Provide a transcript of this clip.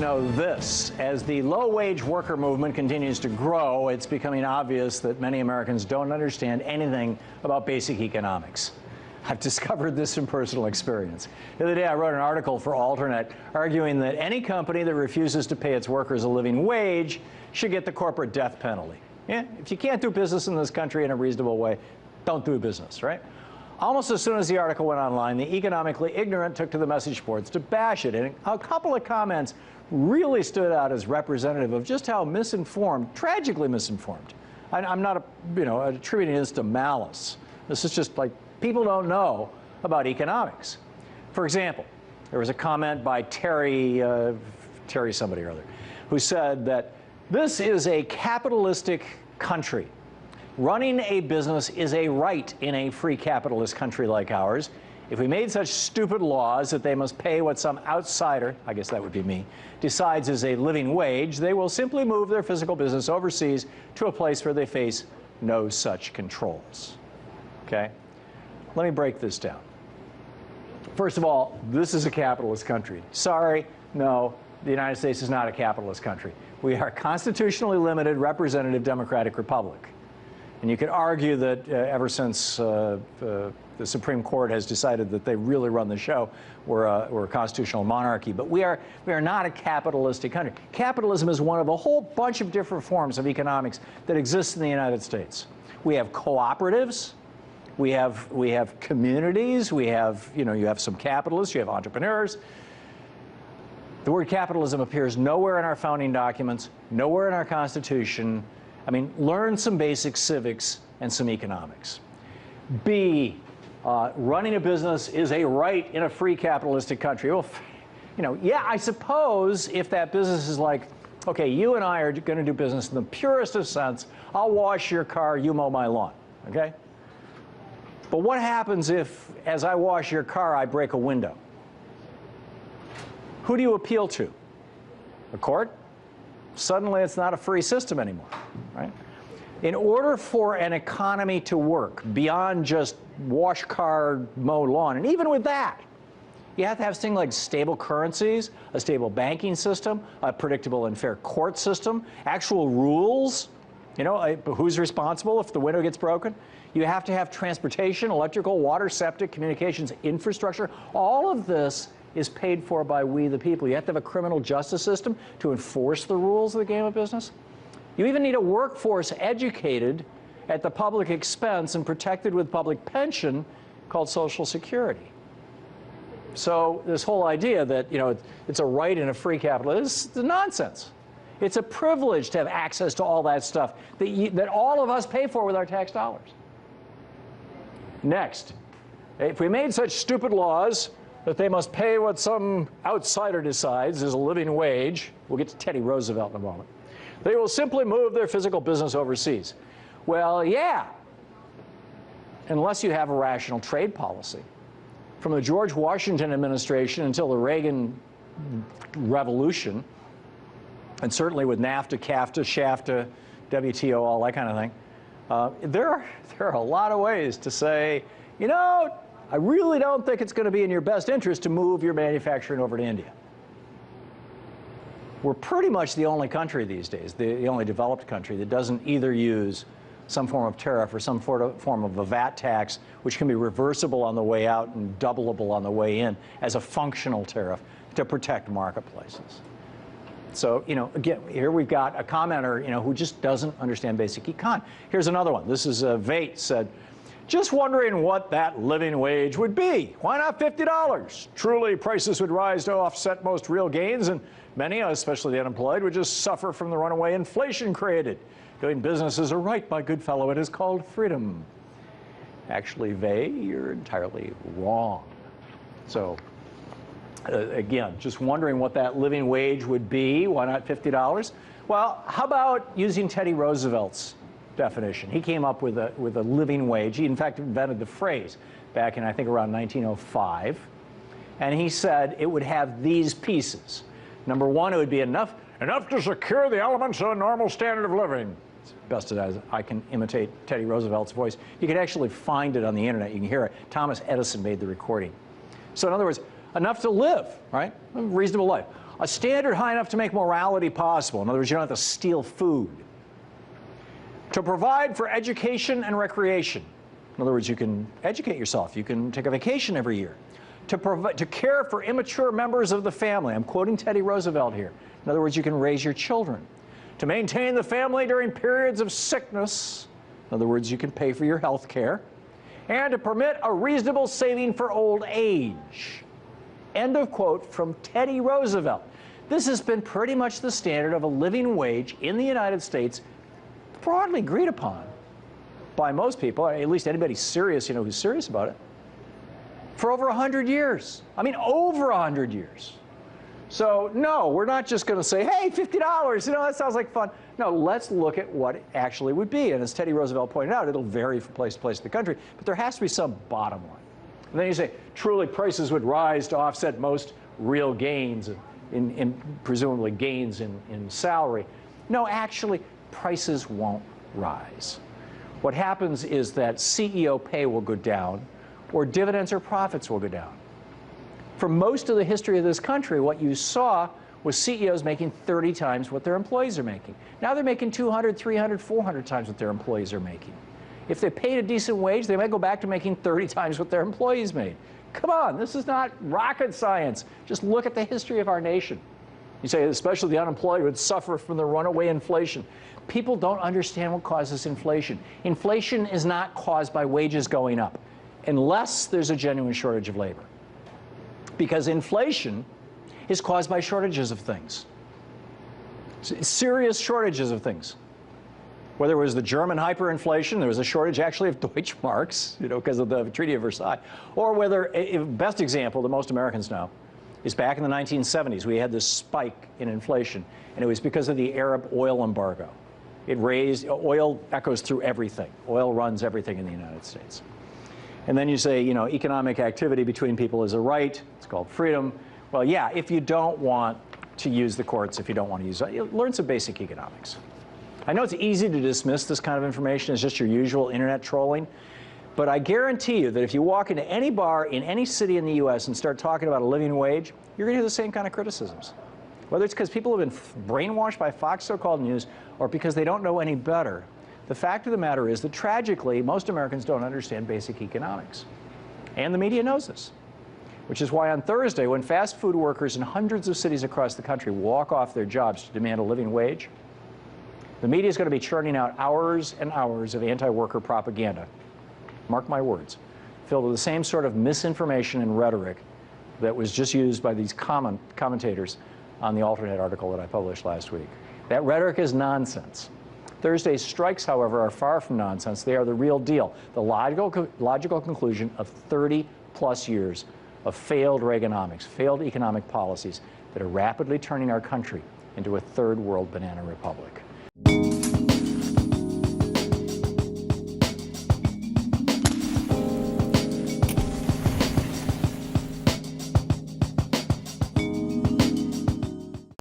know this. As the low-wage worker movement continues to grow, it's becoming obvious that many Americans don't understand anything about basic economics. I've discovered this from personal experience. The other day I wrote an article for AlterNet arguing that any company that refuses to pay its workers a living wage should get the corporate death penalty. Yeah? If you can't do business in this country in a reasonable way, don't do business, right? Almost as soon as the article went online, the economically ignorant took to the message boards to bash it. And a couple of comments really stood out as representative of just how misinformed, tragically misinformed. I'm not, attributing this to malice. This is just like people don't know about economics. For example, there was a comment by Terry somebody or other, who said that this is a capitalistic country. Running a business is a right in a free capitalist country like ours. If we made such stupid laws that they must pay what some outsider, I guess that would be me, decides is a living wage, they will simply move their physical business overseas to a place where they face no such controls. Okay? Let me break this down. First of all, this is a capitalist country. Sorry, no, the United States is not a capitalist country. We are a constitutionally limited representative democratic republic. And you could argue that ever since the Supreme Court has decided that they really run the show, we're a constitutional monarchy. But we are not a capitalistic country. Capitalism is one of a whole bunch of different forms of economics that exist in the United States. We have cooperatives. We have communities. We have, you have some capitalists. You have entrepreneurs. The word capitalism appears nowhere in our founding documents, nowhere in our Constitution. I mean, learn some basic civics and some economics. B, running a business is a right in a free capitalistic country. Well, yeah, I suppose if that business is like, okay, you and I are going to do business in the purest of sense. I'll wash your car, you mow my lawn, okay? But what happens if, as I wash your car, I break a window? Who do you appeal to? The court? Suddenly it's not a free system anymore, right? In order for an economy to work beyond just wash car, mow lawn, and even with that, you have to have things like stable currencies, a stable banking system, a predictable and fair court system, actual rules, who's responsible if the window gets broken. You have to have transportation, electrical, water, septic, communications, infrastructure. All of this is paid for by we the people. You have to have a criminal justice system to enforce the rules of the game of business. You even need a workforce educated at the public expense and protected with public pension called Social Security. So this whole idea that it's a right in a free capitalist is nonsense. It's a privilege to have access to all that stuff that all of us pay for with our tax dollars. Next, if we made such stupid laws that they must pay what some outsider decides is a living wage, we'll get to Teddy Roosevelt in a moment, they will simply move their physical business overseas. Well, yeah, unless you have a rational trade policy. From the George Washington administration until the Reagan Revolution, and certainly with NAFTA, CAFTA, SHAFTA, WTO, all that kind of thing, there are a lot of ways to say, I really don't think it's going to be in your best interest to move your manufacturing over to India. We're pretty much the only country these days, the only developed country that doesn't either use some form of tariff or some form of a VAT tax, which can be reversible on the way out and doubleable on the way in as a functional tariff to protect marketplaces. So, again, here we've got a commenter, who just doesn't understand basic econ. Here's another one. This is Vate said, just wondering what that living wage would be. Why not $50? Truly, prices would rise to offset most real gains, and many, especially the unemployed, would just suffer from the runaway inflation created. Doing business is a right, my good fellow. It is called freedom. Actually, you're entirely wrong. So, again, just wondering what that living wage would be. Why not $50? Well, how about using Teddy Roosevelt's definition? He came up with a living wage. He, in fact, invented the phrase back in, I think, around 1905. And he said it would have these pieces. Number one, it would be enough to secure the elements of a normal standard of living. As best as I can imitate Teddy Roosevelt's voice. You can actually find it on the internet. You can hear it. Thomas Edison made the recording. So in other words, enough to live, right? A reasonable life. A standard high enough to make morality possible. In other words, you don't have to steal food. To provide for education and recreation. In other words, you can educate yourself. You can take a vacation every year. To care for immature members of the family. I'm quoting Teddy Roosevelt here. In other words, you can raise your children. To maintain the family during periods of sickness. In other words, you can pay for your health care. And to permit a reasonable saving for old age. End of quote from Teddy Roosevelt. This has been pretty much the standard of a living wage in the United States, broadly agreed upon by most people, at least anybody serious, who's serious about it, for over 100 years. I mean, over 100 years. So, no, we're not just going to say, hey, $50, that sounds like fun. No, let's look at what it actually would be. And as Teddy Roosevelt pointed out, it'll vary from place to place in the country, but there has to be some bottom line. And then you say, truly, prices would rise to offset most real gains, in presumably gains in salary. No, actually, prices won't rise. What happens is that CEO pay will go down, or dividends or profits will go down. For most of the history of this country, what you saw was CEOs making 30 times what their employees are making. Now they're making 200, 300, 400 times what their employees are making. If they paid a decent wage, they might go back to making 30 times what their employees made. Come on, this is not rocket science. Just look at the history of our nation. You say, especially the unemployed would suffer from the runaway inflation. People don't understand what causes inflation. Inflation is not caused by wages going up, unless there's a genuine shortage of labor. Because inflation is caused by shortages of things. Serious shortages of things. Whether it was the German hyperinflation, there was a shortage actually of Deutschmarks, because of the Treaty of Versailles, or whether, best example that most Americans know, is back in the 1970s, we had this spike in inflation, and it was because of the Arab oil embargo. It raised, oil echoes through everything. Oil runs everything in the United States. And then you say, economic activity between people is a right. It's called freedom. Well, yeah, if you don't want to use the courts, if you don't want to use it, learn some basic economics. I know it's easy to dismiss this kind of information as just your usual internet trolling, but I guarantee you that if you walk into any bar in any city in the U.S. and start talking about a living wage, you're going to hear the same kind of criticisms. Whether it's because people have been brainwashed by Fox so-called news or because they don't know any better, the fact of the matter is that tragically, most Americans don't understand basic economics. And the media knows this. Which is why on Thursday, when fast food workers in hundreds of cities across the country walk off their jobs to demand a living wage, the media is going to be churning out hours and hours of anti-worker propaganda, mark my words, filled with the same sort of misinformation and rhetoric that was just used by these commentators on the AlterNet article that I published last week. That rhetoric is nonsense. Thursday's strikes, however, are far from nonsense. They are the real deal, the logical conclusion of 30-plus years of failed Reaganomics, failed economic policies that are rapidly turning our country into a third world banana republic.